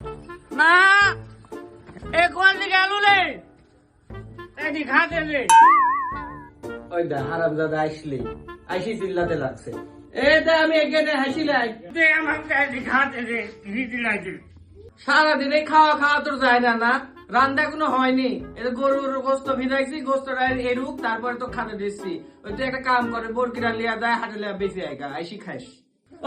মা এ কোন দিকে আলু রে এটি খাতে রে ওই দা হারামজাদা আসলি আইসি চিল্লাতে লাগছে। দা আমি এখানে হাসিলাই দে আমাকে এটি খাতে রে রীতি লাগছে। সারাদিন এই খাওয়া খাওয়া তোর যায় না না, রান্না কোনো হয়নি। এটা গরুর গোস্ত ভিজাইছি, গোস্তটা এরুক তারপরে তো খাতে দিচ্ছি। ওই তো একটা কাম করে বরকিরা লিয়া যায়, হাটে লিয়া বেশি আইগা আইসি খাইস।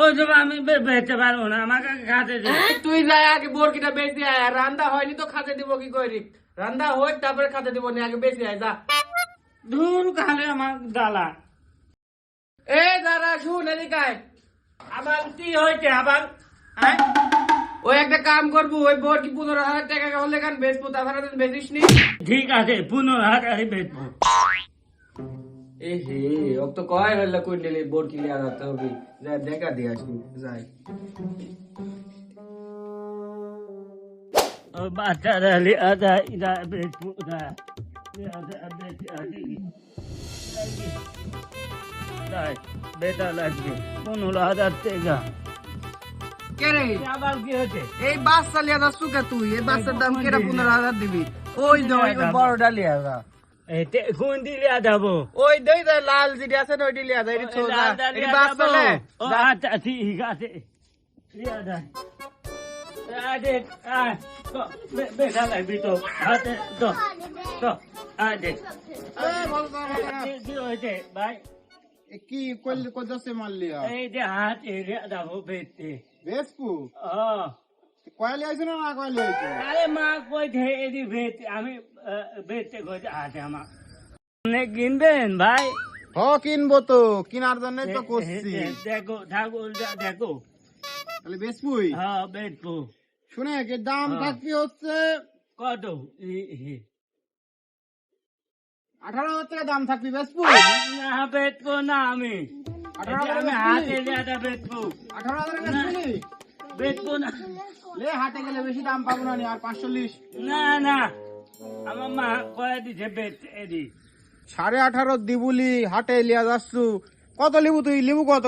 ওই তো আমি বেচতে পারবো না, আমাকে খাতে দে। তুই যাই আগে বরকিটা বেশি আয়, আর রান্না হয়নি তো খাতে দিব কি করি? রান্না হোক তারপরে খাতে দিব না, আগে বেশি আয় যা। ধুর খালে আমার জ্বালা। দাঁড়া শুন এদিকে আয়। আবার কি হয়েছে আবার? ওই একটা কাম করবো, ওই বরকি 15,000 টাকা হলে কান বেচবো, তারপরে বেচিস নি। ঠিক আছে 15,000 বেচবো। এ হে ও তো কয় হইলো কুইন্টালে বরকি লিয়া যেতে হবে, যা দেখা দিয়ে আসবি যাই। ও বাচ্চারা লিয়া যায় ইদা বেচবো দা লিয়া যায় বেটা লাগবে 15,000 টাকা। কে রে আবার কি হয়েছে? এই বাচ্চা লিয়া যাচ্ছু কে তুই? এই বাচ্চার দাম কেটা 15,000 দিবি? ওই যে ওই বড়টা লিয়া যা। কোন দিলে যাবো? ওই দই দা লাল যেটা আছে না ওইটি লিয়া যা, এটি ছোড়া এটি বাচ্চা লে যা। আচ্ছা ঠিক আছে লিয়া যায়। আরে বেটা লাগবি তো হাতে তো তো আরে কি হয়েছে ভাই? কি কইলে কইতাছে মারলিয়া এই যে হাত এরিয়া যাবো বেচতে। বেসপু ও কয়লে আইছ না কয়লে আইছ? আরে মা কইছে এদি বেচতে, আমি বেচতে কইছে আছে আমার। আপনি কিনবেন ভাই? হ কিনবো তো, কিনার জন্যই তো করছি। দেখো ঠাকুর দেখো। তাহলে বেসপুই হ্যাঁ বেচবো। শুনে কি দাম থাকবি হচ্ছে কত? 18,000 টাকা দাম থাকবি বেসপু। না বেচবো না আমি। 18,000 আমি হাতে লিয়াটা বেচবো। 18,000 টাকা বেসপুনি বেচবো না। লে হাটে গেলে বেশি দাম পাবো না, আর 540। না না আমার মা কয়ে দিছে বেচতে এদি। 18.5 দিবুলি হাটে লিয়া যাচ্ছু, কত লিবু তুই? লিবু কত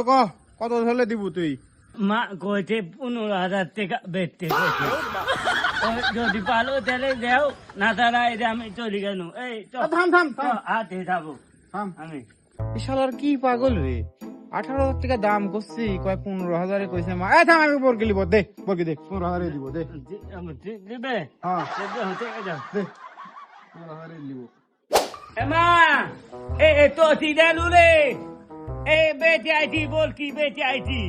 কত হলে দিবু তুই? মা কইছে 15,000 টাকা বেচতে কইছে। যদি পালো তাহলে দেও, না তারা এটা আমি চলে গেল। এই তো থাম থাম থাম হাতে যাবো থাম। আমি। বিশালার কি পাগল রে, 18,000 টাকা দাম করছি, কয় 15,000 কইছে মা। থাম আমি বরকি লিব, দে বরকি দে, 15,000 দিব দে। দিবে? হ্যাঁ ঠিক আছে। দে 15,000 লিব। মা তো দিলু রে, বেঁচে আইছি বল কি বেঁচে আইছি।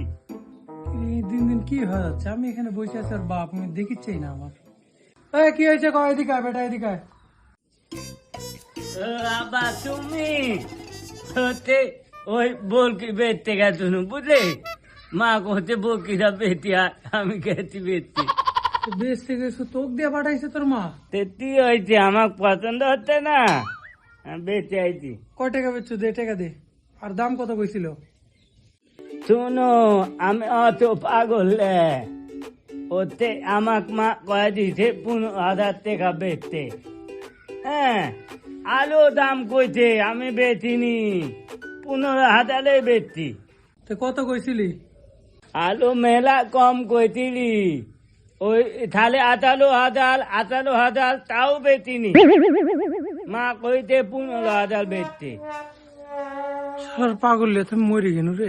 এই দিন দিন কি হয়ে যাচ্ছে? আমি এখানে বসে আছি আর বাপ আমি দেখিচ্ছেই না আমার। কি হয়েছে? কয় এদিকে আয় বেটা, এদিকে আয়। আবার তুমি হতে ওই বল কি বেচতে গেছো বুঝলে? মা কোথায় বকিটা বেটি, আমি গেছি বেচতে। বেশ থেকে তোক দিয়ে পাঠাইছে তোর মা? তেতি হয়েছে, আমার পছন্দ হচ্ছে না, আমি বেঁচে আইছি। কয় টাকা বেচছো? দে টাকা দে। আর দাম কত কইছিল? শোনো আমি অত পাগল রে, ওতে আমাক মা কয়ে দিছে 15,000 টাকা বেচতে। হ্যাঁ আলু দাম কইছে, আমি বেচিনি, 15,000 বেচছি। তো কত কইছিলি? আলু মেলা কম কইছিলি, ওই তাহলে 18,000 তাও বেচিনি। মা কইতে 15,000 বেচতে। পাগল তুমি মরি গেল রে।